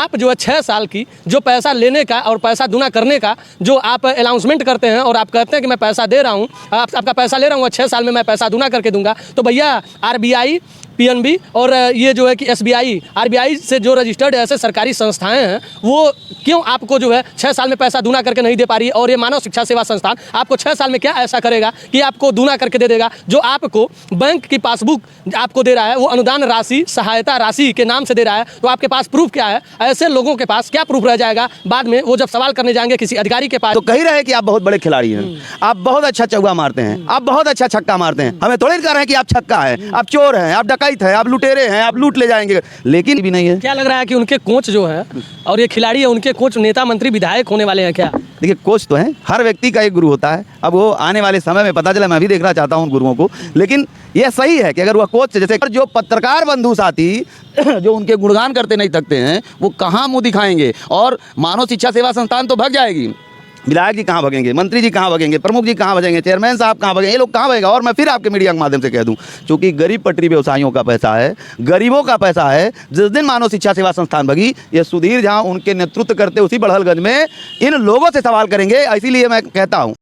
आप जो है 6 साल की जो पैसा लेने का और पैसा दूना करने का जो आप अनाउंसमेंट करते हैं और आप कहते हैं कि मैं पैसा दे रहा हूँ, आपका पैसा ले रहा हूँ, 6 साल में मैं पैसा दूना करके दूंगा, तो भैया RBI, PNB और ये जो है कि SBI, RBI से जो रजिस्टर्ड ऐसे सरकारी संस्थाएं हैं वो क्यों आपको जो है 6 साल में पैसा दूना करके नहीं दे पा रही है? और ये मानव शिक्षा सेवा संस्थान आपको 6 साल में क्या ऐसा करेगा कि आपको दूना करके दे देगा? जो आपको बैंक की पासबुक आपको दे रहा है वो अनुदान राशि, सहायता राशि के नाम से दे रहा है, तो आपके पास प्रूफ क्या है? ऐसे लोगों के पास क्या प्रूफ रह जाएगा बाद में वो जब सवाल करने जाएंगे किसी अधिकारी के पास? तो कही रहे कि आप बहुत बड़े खिलाड़ी हैं, आप बहुत अच्छा चौका मारते हैं, आप बहुत अच्छा छक्का मारते हैं, हमें थोड़ी कह रहे हैं कि आप छक्का हैं, आप चोर हैं, आप डकैत हैं, आप लुटेरे हैं, आप लूट ले जाएंगे, लेकिन भी नहीं है। क्या लग रहा है कि उनके कोच जो है और ये खिलाड़ी है, उनके कोच नेता मंत्री विधायक होने वाले हैं क्या? देखिए, कोच तो हैं, हर व्यक्ति का एक गुरु होता है। अब वो आने वाले समय में पता चला, मैं भी देखना चाहता हूँ उन गुरुओं को, लेकिन यह सही है कि अगर वह कोच जैसे जो पत्रकार बंधु साथी जो उनके गुणगान करते नहीं थकते हैं, वो कहाँ मुंह दिखाएंगे? और मानव शिक्षा सेवा संस्थान तो भग जाएगी, विधायक जी कहाँ भगेंगे, मंत्री जी कहाँ भगेंगे, प्रमुख जी कहाँ भगेंगे, चेयरमैन साहब कहाँ भगेंगे, ये लोग कहाँ भगेगा? और मैं फिर आपके मीडिया के माध्यम से कह दूं, चूंकि गरीब पटरी व्यवसायियों का पैसा है, गरीबों का पैसा है, जिस दिन मानव शिक्षा सेवा संस्थान भगी, ये सुधीर झा उनके नेतृत्व करते उसी बड़हलगंज में इन लोगों से सवाल करेंगे। इसीलिए मैं कहता हूँ।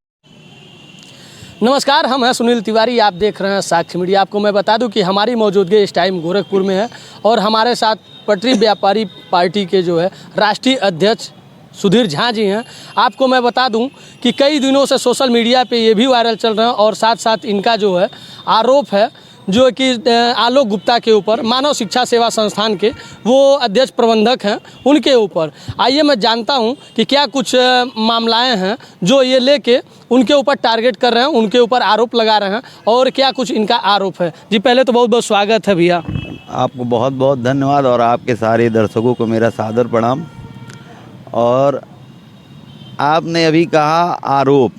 नमस्कार, हम हैं सुनील तिवारी, आप देख रहे हैं साक्षी मीडिया। आपको मैं बता दूं कि हमारी मौजूदगी इस टाइम गोरखपुर में है और हमारे साथ पटरी व्यापारी पार्टी के जो है राष्ट्रीय अध्यक्ष सुधीर झा जी हैं। आपको मैं बता दूं कि कई दिनों से सोशल मीडिया पे ये भी वायरल चल रहा है और साथ साथ इनका जो है आरोप है जो कि आलोक गुप्ता के ऊपर, मानव शिक्षा सेवा संस्थान के वो अध्यक्ष प्रबंधक हैं, उनके ऊपर। आइए मैं जानता हूं कि क्या कुछ मामलाएं हैं जो ये लेके उनके ऊपर टारगेट कर रहे हैं, उनके ऊपर आरोप लगा रहे हैं और क्या कुछ इनका आरोप है। जी पहले तो बहुत बहुत स्वागत है भैया। आपको बहुत बहुत धन्यवाद और आपके सारे दर्शकों को मेरा सादर प्रणाम। और आपने अभी कहा आरोप,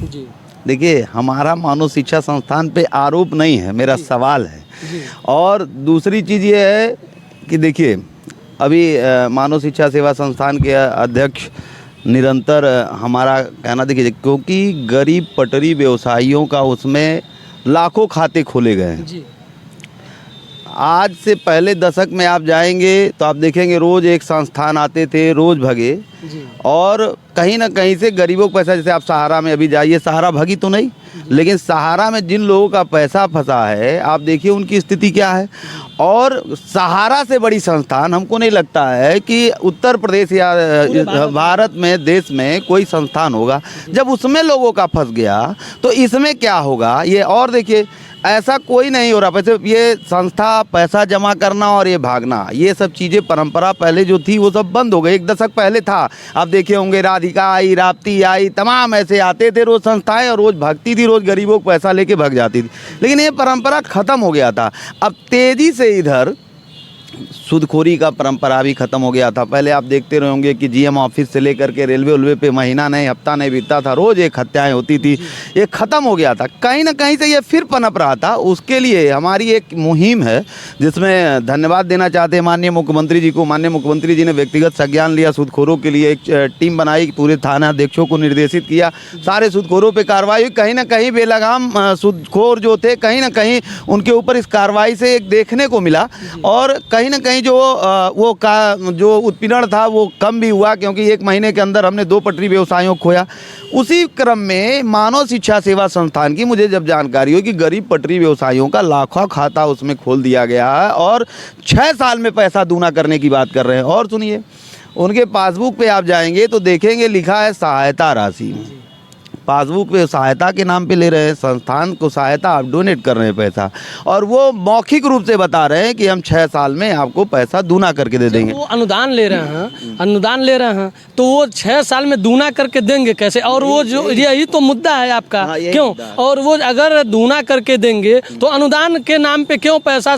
जी देखिए हमारा मानव शिक्षा संस्थान पे आरोप नहीं है, मेरा सवाल है। और दूसरी चीज़ ये है कि देखिए अभी मानव शिक्षा सेवा संस्थान के अध्यक्ष निरंतर हमारा कहना, देखिए क्योंकि गरीब पटरी व्यवसायियों का उसमें लाखों खाते खोले गए हैं। आज से पहले दशक में आप जाएंगे तो आप देखेंगे रोज़ एक संस्थान आते थे, रोज़ भगे, और कहीं ना कहीं से गरीबों का पैसा, जैसे आप सहारा में अभी जाइए, सहारा भगी तो नहीं, लेकिन सहारा में जिन लोगों का पैसा फंसा है आप देखिए उनकी स्थिति क्या है। और सहारा से बड़ी संस्थान हमको नहीं लगता है कि उत्तर प्रदेश या भारत में, देश में कोई संस्थान होगा। जब उसमें लोगों का फंस गया तो इसमें क्या होगा? ये और देखिए ऐसा कोई नहीं हो रहा। वैसे ये संस्था पैसा जमा करना और ये भागना, ये सब चीज़ें परंपरा पहले जो थी वो सब बंद हो गई। एक दशक पहले था, आप देखे होंगे राधिका आई, राप्ती आई, तमाम ऐसे आते थे रोज़ संस्थाएं और रोज़ भागती थी, रोज़ गरीबों को पैसा लेके भाग जाती थी। लेकिन ये परंपरा ख़त्म हो गया था। अब तेज़ी से इधर सूदखोरी का परंपरा भी ख़त्म हो गया था। पहले आप देखते रहे होंगे कि GM ऑफिस से लेकर के रेलवे उलवे पे महीना नहीं, हफ्ता नहीं बीतता था, रोज़ एक हत्याएं होती थी। ये ख़त्म हो गया था, कहीं ना कहीं से ये फिर पनप रहा था। उसके लिए हमारी एक मुहिम है जिसमें धन्यवाद देना चाहते हैं माननीय मुख्यमंत्री जी को। माननीय मुख्यमंत्री जी ने व्यक्तिगत संज्ञान लिया, सूदखोरों के लिए एक टीम बनाई, पूरे थाना अध्यक्षों को निर्देशित किया, सारे सूदखोरों पर कार्रवाई हुई। कहीं ना कहीं बेलगाम सूदखोर जो थे, कहीं ना कहीं उनके ऊपर इस कार्रवाई से एक देखने को मिला और कहीं ना कहीं जो उत्पीड़न था वो कम भी हुआ, क्योंकि 1 महीने के अंदर हमने 2 पटरी व्यवसायों को खोया। उसी क्रम में मानव शिक्षा सेवा संस्थान की मुझे जब जानकारी हुई कि गरीब पटरी व्यवसायियों का लाखों खाता उसमें खोल दिया गया है और 6 साल में पैसा दूना करने की बात कर रहे हैं। और सुनिए, उनके पासबुक पे आप जाएंगे तो देखेंगे लिखा है सहायता राशि। पासबुक पे सहायता के नाम पे ले रहे हैं, संस्थान को सहायता आप डोनेट कर रहे हैं पैसा, और वो मौखिक रूप से बता रहे हैं कि हम 6 साल में आपको पैसा दूना करके दे देंगे। वो अनुदान ले रहे हैं, अनुदान ले रहे हैं तो वो 6 साल में दूना करके देंगे कैसे? और वो जो यही तो मुद्दा है आपका, क्यों? और वो अगर दूना करके देंगे तो अनुदान के नाम पे क्यों पैसा,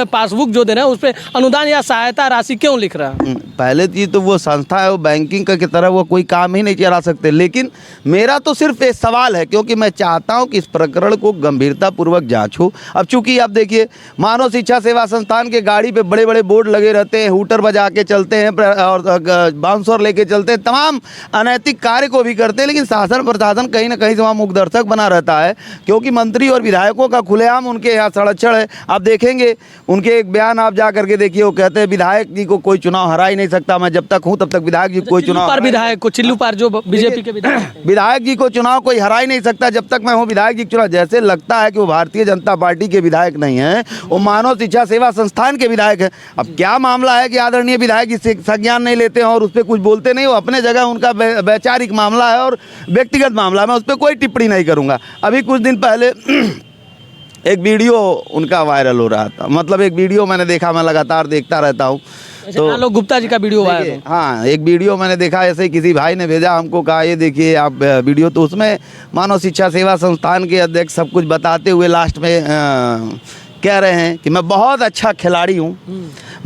पासबुक जो दे रहे हैं उस पर अनुदान या सहायता राशि क्यों लिख रहा है? पहले चीज तो वो संस्था है, वो बैंकिंग की तरह वो कोई काम ही नहीं चला सकते। लेकिन मेरा तो सिर्फ एक सवाल है, क्योंकि मैं चाहता हूं कि इस प्रकरण को गंभीरतापूर्वक जांच हो। अब चूंकि आप देखिए, मानव शिक्षा सेवा संस्थान के गाड़ी पे बड़े बड़े बोर्ड लगे रहते हैं, हूटर बजा के चलते हैं और बाउंसर लेके चलते हैं, तमाम अनैतिक कार्य को भी करते हैं, लेकिन शासन प्रशासन कहीं ना कहीं से वहाँ मुखदर्शक बना रहता है, क्योंकि मंत्री और विधायकों का खुलेआम उनके यहाँ सड़क्षण है। आप देखेंगे उनके एक बयान आप जा करके देखिए, वो कहते हैं विधायक जी को कोई चुनाव हरा ही नहीं सकता, मैं जब तक हूँ तब तक विधायक जी कोई चुनाव, विधायक को चिल्लू पार जो बीजेपी के विधायक जी को चुनाव कोई हरा ही नहीं सकता जब तक मैं हूँ विधायक जी चुनाव। जैसे लगता है कि वो भारतीय जनता पार्टी के विधायक नहीं है, वो मानव शिक्षा सेवा संस्थान के विधायक है। अब क्या मामला है कि आदरणीय विधायक जी संज्ञान नहीं लेते हैं और उस पर कुछ बोलते नहीं, वो अपने जगह उनका वैचारिक मामला है और व्यक्तिगत मामला है, मैं उस पर कोई टिप्पणी नहीं करूँगा। अभी कुछ दिन पहले एक वीडियो उनका वायरल हो रहा था, मतलब एक वीडियो मैंने देखा, मैं लगातार देखता रहता हूँ, तो आलोक गुप्ता जी का वीडियो वायरल, हाँ एक वीडियो मैंने देखा, ऐसे ही किसी भाई ने भेजा हमको, कहा ये देखिए आप वीडियो, तो उसमें मानव शिक्षा सेवा संस्थान के अध्यक्ष सब कुछ बताते हुए लास्ट में कह रहे हैं कि मैं बहुत अच्छा खिलाड़ी हूँ,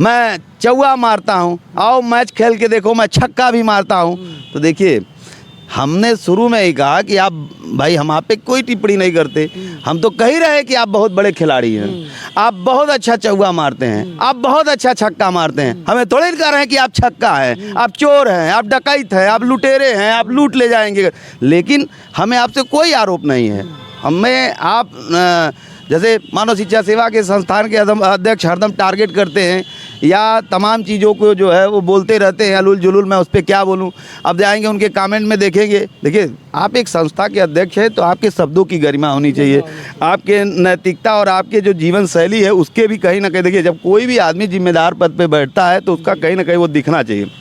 मैं चौका मारता हूँ, आओ मैच खेल के देखो, मैं छक्का भी मारता हूँ। तो देखिए, हमने शुरू में ही कहा कि आप भाई, हम आप पे कोई टिप्पणी नहीं करते, हम तो कह ही रहे कि आप बहुत बड़े खिलाड़ी हैं, आप बहुत अच्छा चौका मारते हैं, आप बहुत अच्छा छक्का मारते हैं, हमें थोड़े कह रहे हैं कि आप छक्का हैं, आप चोर हैं, आप डकैत हैं, आप लुटेरे हैं, आप लूट ले जाएंगे। लेकिन हमें आपसे कोई आरोप नहीं है। हमें आप जैसे मानव शिक्षा सेवा के संस्थान के अध्यक्ष हरदम टारगेट करते हैं या तमाम चीज़ों को जो है वो बोलते रहते हैं अलूल जुलूल, मैं उस पर क्या बोलूं। अब जाएंगे उनके कमेंट में देखेंगे, देखिए आप एक संस्था के अध्यक्ष हैं तो आपके शब्दों की गरिमा होनी चाहिए, आपके नैतिकता और आपके जो जीवन शैली है उसके भी कहीं ना कहीं, देखिए जब कोई भी आदमी जिम्मेदार पद पे बैठता है तो उसका कहीं ना कहीं वो दिखना चाहिए।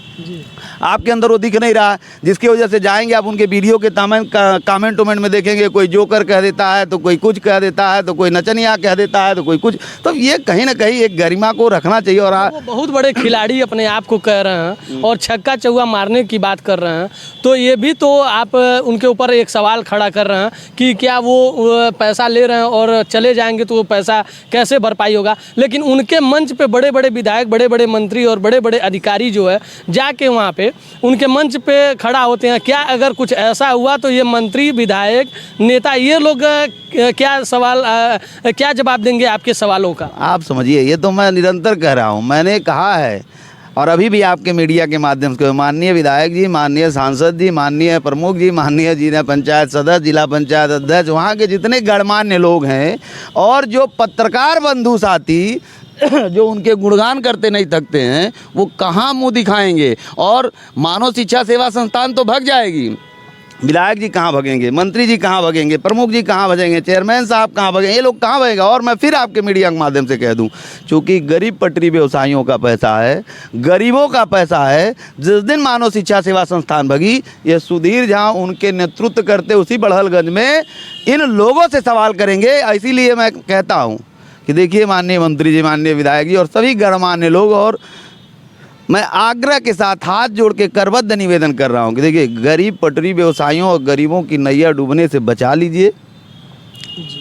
आपके अंदर वो दिख नहीं रहा, जिसकी वजह से जाएंगे आप उनके वीडियो के कमेंट उमेंट में देखेंगे, कोई जोकर कह देता है तो कोई कुछ कह देता है, तो कोई नचनिया कह देता है, तो कोई कुछ। तो ये कहीं ना कहीं एक गरिमा को रखना चाहिए। और वो बहुत बड़े खिलाड़ी अपने आप को कह रहे हैं और छक्का चौका मारने की बात कर रहे हैं, तो ये भी तो आप उनके ऊपर एक सवाल खड़ा कर रहे हैं कि क्या वो पैसा ले रहे हैं और चले जाएंगे तो वो पैसा कैसे भरपाई होगा। लेकिन उनके मंच पे बड़े बड़े विधायक, बड़े बड़े मंत्री और बड़े बड़े अधिकारी जो है जाके वहाँ पे उनके मंच पे खड़ा होते हैं। क्या अगर कुछ ऐसा हुआ तो ये मंत्री, विधायक, नेता, ये लोग क्या जवाब देंगे आपके सवालों का? आप समझिए, ये तो मैं निरंतर कह रहा हूँ, मैंने कहा है और अभी भी आपके मीडिया के माध्यम से, माननीय विधायक जी, माननीय सांसद जी, माननीय प्रमुख जी, माननीय जिला पंचायत सदस्य, जिला पंचायत अध्यक्ष, वहाँ के जितने गणमान्य लोग हैं और जो पत्रकार बंधु साथी जो उनके गुणगान करते नहीं थकते हैं, वो कहाँ मुंह दिखाएंगे। और मानव शिक्षा सेवा संस्थान तो भग जाएगी, विधायक जी कहाँ भगेंगे, मंत्री जी कहाँ भगेंगे, प्रमुख जी कहाँ भगेंगे, चेयरमैन साहब कहाँ भगेंगे, ये लोग कहाँ भगेगा। और मैं फिर आपके मीडिया के माध्यम से कह दूं, चूँकि गरीब पटरी व्यवसायियों का पैसा है, गरीबों का पैसा है, जिस दिन मानव शिक्षा सेवा संस्थान भगी, ये सुधीर झा उनके नेतृत्व करते उसी बड़हलगंज में इन लोगों से सवाल करेंगे। इसीलिए मैं कहता हूँ कि देखिए माननीय मंत्री जी, माननीय विधायक जी और सभी गणमान्य लोग, और मैं आग्रह के साथ हाथ जोड़ के करबद्ध निवेदन कर रहा हूँ कि देखिए गरीब पटरी व्यवसायियों और गरीबों की नैया डूबने से बचा लीजिए,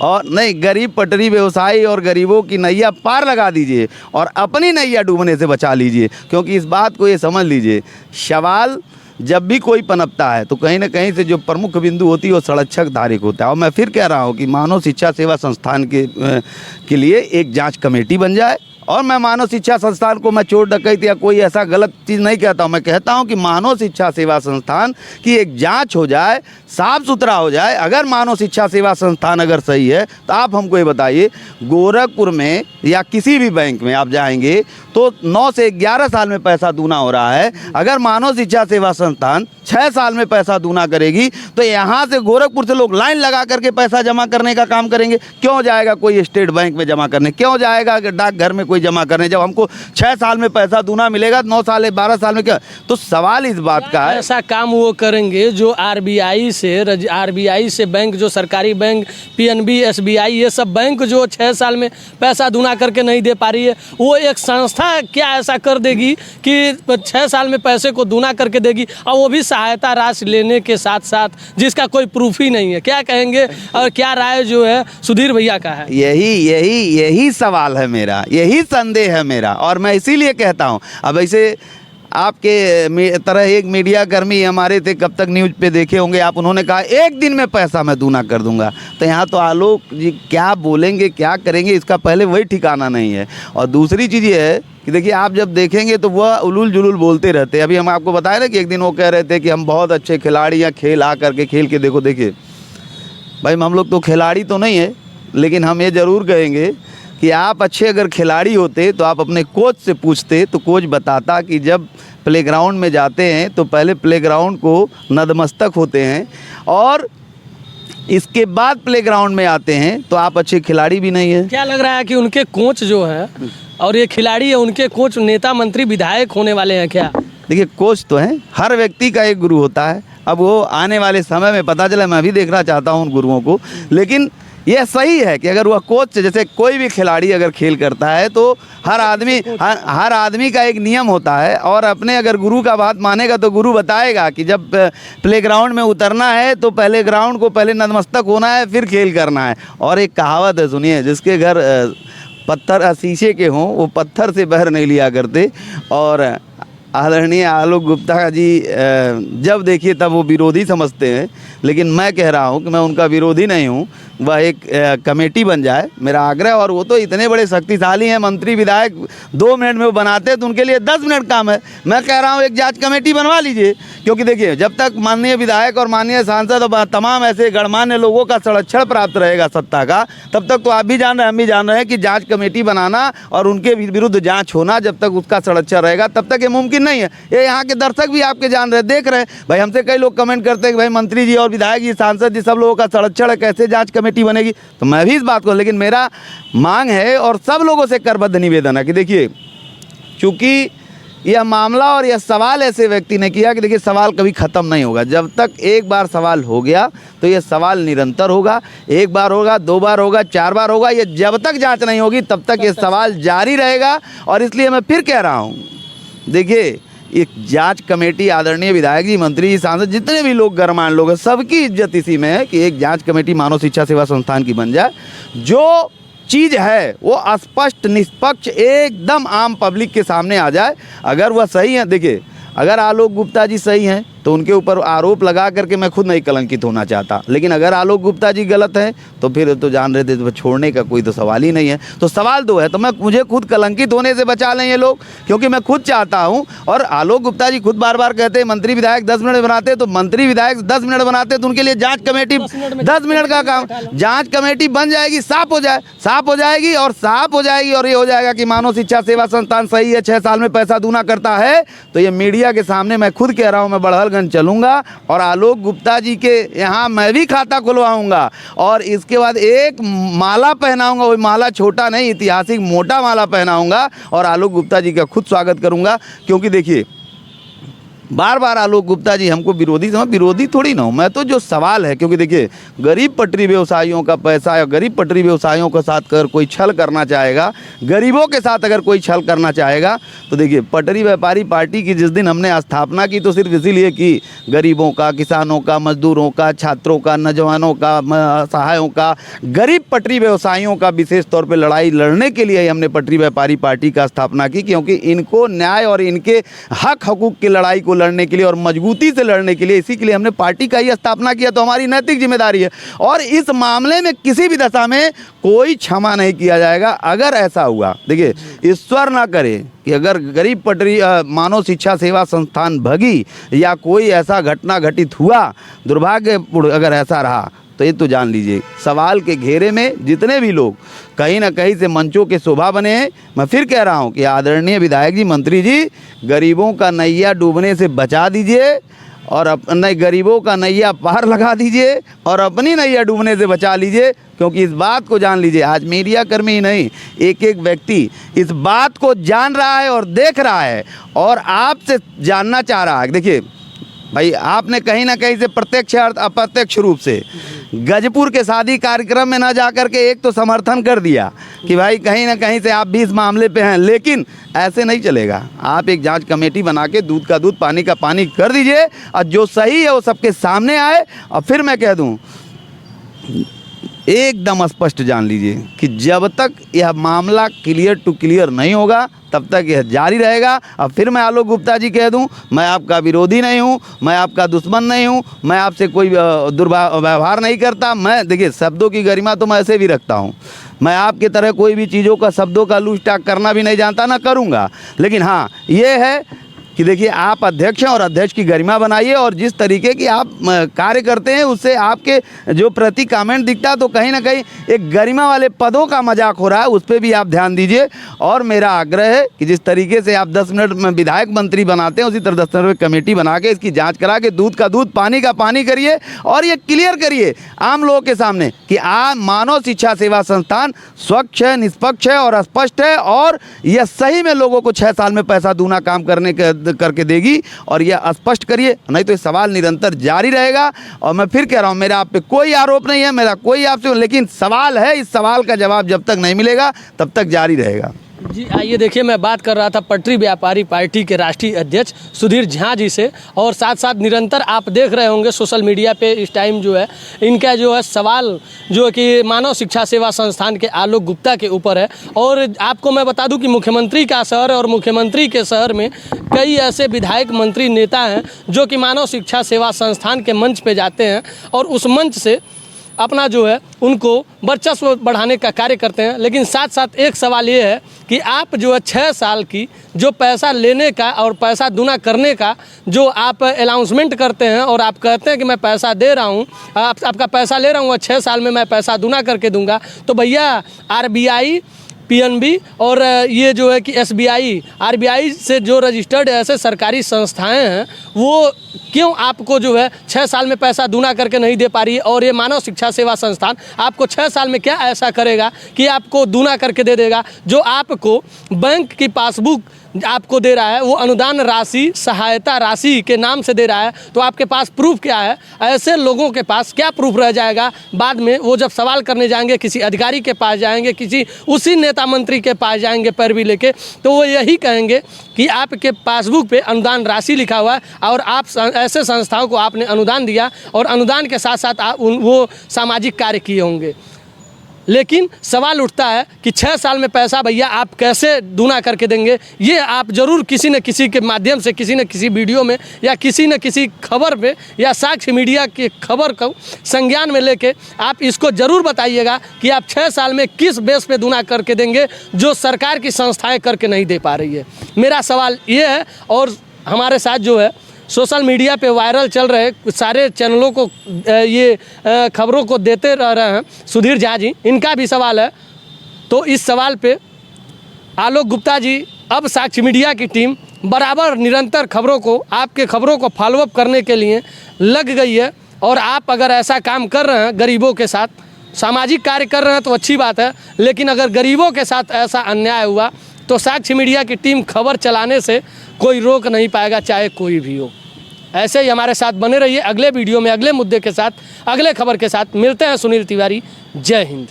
और नहीं, गरीब पटरी व्यवसायी और गरीबों की नैया पार लगा दीजिए और अपनी नैया डूबने से बचा लीजिए। क्योंकि इस बात को ये समझ लीजिए, सवाल जब भी कोई पनपता है तो कहीं ना कहीं से जो प्रमुख बिंदु होती है वो सड़क्षक धारिक होता है। और मैं फिर कह रहा हूँ कि मानव शिक्षा सेवा संस्थान के लिए एक जांच कमेटी बन जाए। और मैं मानव शिक्षा संस्थान को मैं चोर डकैत या कोई ऐसा गलत चीज़ नहीं कहता हूँ, मैं कहता हूँ कि मानव शिक्षा सेवा संस्थान की एक जांच हो जाए, साफ सुथरा हो जाए। अगर मानव शिक्षा सेवा संस्थान अगर सही है तो आप हमको ये बताइए, गोरखपुर में या किसी भी बैंक में आप जाएंगे तो 9 से 11 साल में पैसा दूना हो रहा है। अगर मानव शिक्षा सेवा संस्थान 6 साल में पैसा दूना करेगी तो यहाँ से गोरखपुर से लोग लाइन लगा करके पैसा जमा करने का काम करेंगे। क्यों जाएगा कोई स्टेट बैंक में जमा करने, क्यों जाएगा डाकघर में कोई जमा करने, जब हमको 6 साल में पैसा दूना मिलेगा, 9 साल 12 साल में क्या। तो सवाल इस बात का है, ऐसा काम वो करेंगे जो आरबीआई से बैंक, जो सरकारी बैंक, पीएनबी, एसबीआई, ये सब बैंक जो 6 साल में पैसा दूना करके नहीं दे पा रही है, वो एक संस्था क्या ऐसा कर देगी कि 6 साल में पैसे को दूना करके देगी, और वो भी सहायता राशि लेने के साथ साथ, जिसका कोई प्रूफ ही नहीं है। क्या कहेंगे और क्या राय जो है सुधीर भैया का है? यही सवाल है मेरा, यही संदेह है मेरा। और मैं इसीलिए कहता हूँ, अब ऐसे आपके तरह एक मीडिया कर्मी हमारे थे, कब तक न्यूज़ पे देखे होंगे आप, उन्होंने कहा 1 दिन में पैसा मैं दूना कर दूंगा। तो यहाँ तो आलोक जी क्या बोलेंगे क्या करेंगे इसका पहले वही ठिकाना नहीं है। और दूसरी चीज़ ये है कि देखिए आप जब देखेंगे तो वह उलूल जुलूल बोलते रहते हैं। अभी हम आपको बताए ना कि एक दिन वो कह रहे थे कि हम बहुत अच्छे खिलाड़ी हैं, खेल आ करके खेल के देखो। देखिए भाई हम लोग तो खिलाड़ी तो नहीं है, लेकिन हम ये ज़रूर कहेंगे कि आप अच्छे अगर खिलाड़ी होते तो आप अपने कोच से पूछते, तो कोच बताता कि जब प्लेग्राउंड में जाते हैं तो पहले प्लेग्राउंड को नतमस्तक होते हैं और इसके बाद प्लेग्राउंड में आते हैं, तो आप अच्छे खिलाड़ी भी नहीं हैं। क्या लग रहा है कि उनके कोच जो है और ये खिलाड़ी है, उनके कोच नेता मंत्री विधायक होने वाले हैं क्या? देखिए कोच तो हैं, हर व्यक्ति का एक गुरु होता है। अब वो आने वाले समय में पता चला, मैं भी देखना चाहता हूँ उन गुरुओं को, लेकिन यह सही है कि अगर वह कोच, जैसे कोई भी खिलाड़ी अगर खेल करता है तो हर आदमी का एक नियम होता है, और अपने अगर गुरु का बात मानेगा तो गुरु बताएगा कि जब प्लेग्राउंड में उतरना है तो पहले ग्राउंड को पहले नतमस्तक होना है, फिर खेल करना है। और एक कहावत है, सुनिए, जिसके घर पत्थर शीशे के हों वो पत्थर से बहर नहीं लिया करते। और आदरणीय आलोक गुप्ता जी जब देखिए तब वो विरोधी समझते हैं, लेकिन मैं कह रहा हूँ कि मैं उनका विरोधी नहीं हूँ। वह एक कमेटी बन जाए, मेरा आग्रह। और वो तो इतने बड़े शक्तिशाली हैं, मंत्री विधायक 2 मिनट में वो बनाते हैं तो उनके लिए 10 मिनट काम है। मैं कह रहा हूँ एक जांच कमेटी बनवा लीजिए, क्योंकि देखिए जब तक माननीय विधायक और माननीय सांसद और तमाम ऐसे गणमान्य लोगों का संरक्षण प्राप्त रहेगा सत्ता का, तब तक तो आप भी जान रहे हैं, हम भी जान रहे हैं कि जांच कमेटी बनाना और उनके विरुद्ध जांच होना, जब तक उसका संरक्षण रहेगा तब तक ये मुमकिन नहीं है। ये यहाँ के दर्शक भी आपके जान रहे, देख रहे हैं भाई। हमसे कई लोग कमेंट करते हैं कि भाई मंत्री जी और विधायक जी, सांसद जी, सब लोगों का संरक्षण है, कैसे जांच कमेटी बनेगी? तो मैं भी इस बात को, लेकिन मेरा मांग है और सब लोगों से करबद्ध निवेदन है कि देखिए, चूँकि यह मामला और यह सवाल ऐसे व्यक्ति ने किया कि देखिए सवाल कभी ख़त्म नहीं होगा। जब तक एक बार सवाल हो गया तो यह सवाल निरंतर होगा। 1 बार होगा, 2 बार होगा, 4 बार होगा, ये जब तक जांच नहीं होगी तब तक ये सवाल जारी रहेगा। और इसलिए मैं फिर कह रहा हूँ, देखिए एक जांच कमेटी, आदरणीय विधायक जी, मंत्री जी, सांसद, जितने भी लोग गणमान्य लोग हैं, सबकी इज्जत इसी में है कि एक जांच कमेटी मानव शिक्षा सेवा संस्थान की बन जाए। जो चीज़ है वो स्पष्ट, निष्पक्ष, एकदम आम पब्लिक के सामने आ जाए। अगर वह सही है, देखिए अगर आलोक गुप्ता जी सही हैं तो उनके ऊपर आरोप लगा करके मैं खुद नहीं कलंकित होना चाहता, लेकिन अगर आलोक गुप्ता जी गलत हैं तो फिर तो जान रहे थे, तो छोड़ने का कोई तो सवाल ही नहीं है। तो सवाल 2 है, तो मुझे खुद कलंकित होने से बचा लें ये लोग, क्योंकि मैं खुद चाहता हूं। और आलोक गुप्ता जी खुद बार बार कहते हैं मंत्री विधायक 10 मिनट बनाते, तो मंत्री विधायक 10 मिनट बनाते तो उनके लिए जाँच कमेटी 10 मिनट का काम, जाँच कमेटी बन जाएगी, साफ हो जाएगी और ये हो जाएगा कि मानव शिक्षा सेवा संस्थान सही है, 6 साल में पैसा दूना करता है। तो ये मीडिया के सामने मैं खुद कह रहा हूँ, मैं बड़हलगंज चलूंगा और आलोक गुप्ता जी के यहाँ मैं भी खाता खुलवाऊंगा, और इसके बाद एक माला पहनाऊंगा। वो माला छोटा नहीं, ऐतिहासिक मोटा माला पहनाऊंगा और आलोक गुप्ता जी का खुद स्वागत करूंगा। क्योंकि देखिए बार बार आलोक गुप्ता जी हमको विरोधी थोड़ी ना हो, मैं तो जो सवाल है, क्योंकि देखिए गरीब पटरी व्यवसायियों का पैसा या गरीब पटरी व्यवसायियों के साथ अगर कोई छल करना चाहेगा, गरीबों के साथ अगर कोई छल करना चाहेगा, तो देखिए पटरी व्यापारी पार्टी की जिस दिन हमने स्थापना की तो सिर्फ इसीलिए कि गरीबों का, किसानों का, मजदूरों का, छात्रों का, नौजवानों का, असहायों का, गरीब पटरी व्यवसायियों का विशेष तौर पर लड़ाई लड़ने के लिए हमने पटरी व्यापारी पार्टी का स्थापना की, क्योंकि इनको न्याय और इनके हक हकूक़ की लड़ाई को लड़ने के लिए और मजबूती से लड़ने के लिए, इसी के लिए हमने पार्टी का ही स्थापना किया। तो हमारी नैतिक जिम्मेदारी है और इस मामले में किसी भी दशा में कोई क्षमा नहीं किया जाएगा। अगर ऐसा हुआ, देखिए ईश्वर ना करे कि अगर गरीब पटरी मानव शिक्षा सेवा संस्थान भगी या कोई ऐसा घटना घटित हुआ, दुर्भाग्यपूर्ण अगर ऐसा रहा, तो ये तो जान लीजिए सवाल के घेरे में जितने भी लोग कहीं ना कहीं से मंचों के शोभा बने हैं। मैं फिर कह रहा हूँ कि आदरणीय विधायक जी, मंत्री जी, गरीबों का नैया डूबने से बचा दीजिए और अपने गरीबों का नैया पार लगा दीजिए और अपनी नैया डूबने से बचा लीजिए। क्योंकि इस बात को जान लीजिए, आज मीडिया कर्मी ही नहीं, एक एक व्यक्ति इस बात को जान रहा है और देख रहा है और आपसे जानना चाह रहा है। देखिए भाई, आपने कहीं ना कहीं से प्रत्यक्ष अर्थ अप्रत्यक्ष रूप से गजपुर के शादी कार्यक्रम में ना जाकर के एक तो समर्थन कर दिया कि भाई कहीं ना कहीं से आप भी इस मामले पे हैं, लेकिन ऐसे नहीं चलेगा। आप एक जांच कमेटी बना के दूध का दूध, पानी का पानी कर दीजिए और जो सही है वो सबके सामने आए। और फिर मैं कह दूं, एकदम स्पष्ट जान लीजिए कि जब तक यह मामला क्लियर टू क्लियर नहीं होगा तब तक यह जारी रहेगा। अब फिर मैं आलोक गुप्ता जी कह दूं, मैं आपका विरोधी नहीं हूं, मैं आपका दुश्मन नहीं हूं, मैं आपसे कोई दुर्व्यवहार नहीं करता। मैं देखिए शब्दों की गरिमा तो मैं ऐसे भी रखता हूं, मैं आपकी तरह कोई भी चीज़ों का शब्दों का लूज टाक करना भी नहीं जानता, ना करूंगा। लेकिन हाँ ये है कि देखिए आप अध्यक्ष हैं और अध्यक्ष की गरिमा बनाइए, और जिस तरीके की आप कार्य करते हैं उससे आपके जो प्रति कमेंट दिखता है तो कहीं ना कहीं एक गरिमा वाले पदों का मजाक हो रहा है, उस पर भी आप ध्यान दीजिए। और मेरा आग्रह है कि जिस तरीके से आप 10 मिनट में विधायक मंत्री बनाते हैं उसी तरह 10 मिनट में कमेटी बना के इसकी जाँच करा के दूध का दूध पानी का पानी करिए, और ये क्लियर करिए आम लोगों के सामने कि मानव शिक्षा सेवा संस्थान स्वच्छ है, निष्पक्ष है और स्पष्ट है, और यह सही में लोगों को 6 साल में पैसा दूना काम करके देगी। और यह स्पष्ट करिए, नहीं तो ये सवाल निरंतर जारी रहेगा। और मैं फिर कह रहा हूं, मेरा आप पे कोई आरोप नहीं है, मेरा कोई आपसे, लेकिन सवाल है, इस सवाल का जवाब जब तक नहीं मिलेगा तब तक जारी रहेगा। जी आइए देखिए, मैं बात कर रहा था पटरी व्यापारी पार्टी के राष्ट्रीय अध्यक्ष सुधीर झा जी से, और साथ साथ निरंतर आप देख रहे होंगे सोशल मीडिया पे इस टाइम जो है इनका जो है सवाल जो है कि मानव शिक्षा सेवा संस्थान के आलोक गुप्ता के ऊपर है। और आपको मैं बता दूं कि मुख्यमंत्री का शहर है और मुख्यमंत्री के शहर में कई ऐसे विधायक मंत्री नेता हैं जो कि मानव शिक्षा सेवा संस्थान के मंच पे जाते हैं और उस मंच से अपना जो है उनको वर्चस्व बढ़ाने का कार्य करते हैं। लेकिन साथ साथ एक सवाल ये है कि आप जो है 6 साल की जो पैसा लेने का और पैसा दूना करने का जो आप अनाउंसमेंट करते हैं और आप कहते हैं कि मैं पैसा दे रहा हूँ, आपका पैसा ले रहा हूँ और 6 साल में मैं पैसा दूना करके दूंगा, तो भैया RBI PNB और ये जो है कि SBI RBI से जो रजिस्टर्ड ऐसे सरकारी संस्थाएं हैं वो क्यों आपको जो है 6 साल में पैसा दूना करके नहीं दे पा रही है। और ये मानव शिक्षा सेवा संस्थान आपको 6 साल में क्या ऐसा करेगा कि आपको दूना करके दे देगा। जो आपको बैंक की पासबुक आपको दे रहा है वो अनुदान राशि, सहायता राशि के नाम से दे रहा है, तो आपके पास प्रूफ क्या है? ऐसे लोगों के पास क्या प्रूफ रह जाएगा? बाद में वो जब सवाल करने जाएंगे, किसी अधिकारी के पास जाएंगे, किसी उसी नेता मंत्री के पास जाएंगे पैरवी लेके, तो वो यही कहेंगे कि आपके पासबुक पे अनुदान राशि लिखा हुआ है और आप ऐसे संस्थाओं को आपने अनुदान दिया और अनुदान के साथ साथ आप वो सामाजिक कार्य किए होंगे। लेकिन सवाल उठता है कि 6 साल में पैसा भैया आप कैसे दूना करके देंगे? ये आप ज़रूर किसी न किसी के माध्यम से, किसी न किसी वीडियो में या किसी न किसी खबर पे या साक्ष्य मीडिया की खबर को संज्ञान में लेके आप इसको ज़रूर बताइएगा कि आप 6 साल में किस बेस पे दूना करके देंगे जो सरकार की संस्थाएं करके नहीं दे पा रही है। मेरा सवाल ये है। और हमारे साथ जो है सोशल मीडिया पे वायरल चल रहे सारे चैनलों को ये खबरों को देते रह रहे हैं सुधीर झा जी, इनका भी सवाल है। तो इस सवाल पे आलोक गुप्ता जी, अब साक्ष्य मीडिया की टीम बराबर निरंतर खबरों को, आपके खबरों को फॉलोअप करने के लिए लग गई है। और आप अगर ऐसा काम कर रहे हैं, गरीबों के साथ सामाजिक कार्य कर रहे हैं तो अच्छी बात है, लेकिन अगर गरीबों के साथ ऐसा अन्याय हुआ तो साक्ष्य मीडिया की टीम खबर चलाने से कोई रोक नहीं पाएगा, चाहे कोई भी हो। ऐसे ही हमारे साथ बने रहिए। अगले वीडियो में अगले मुद्दे के साथ, अगले खबर के साथ मिलते हैं। सुनील तिवारी, जय हिंद।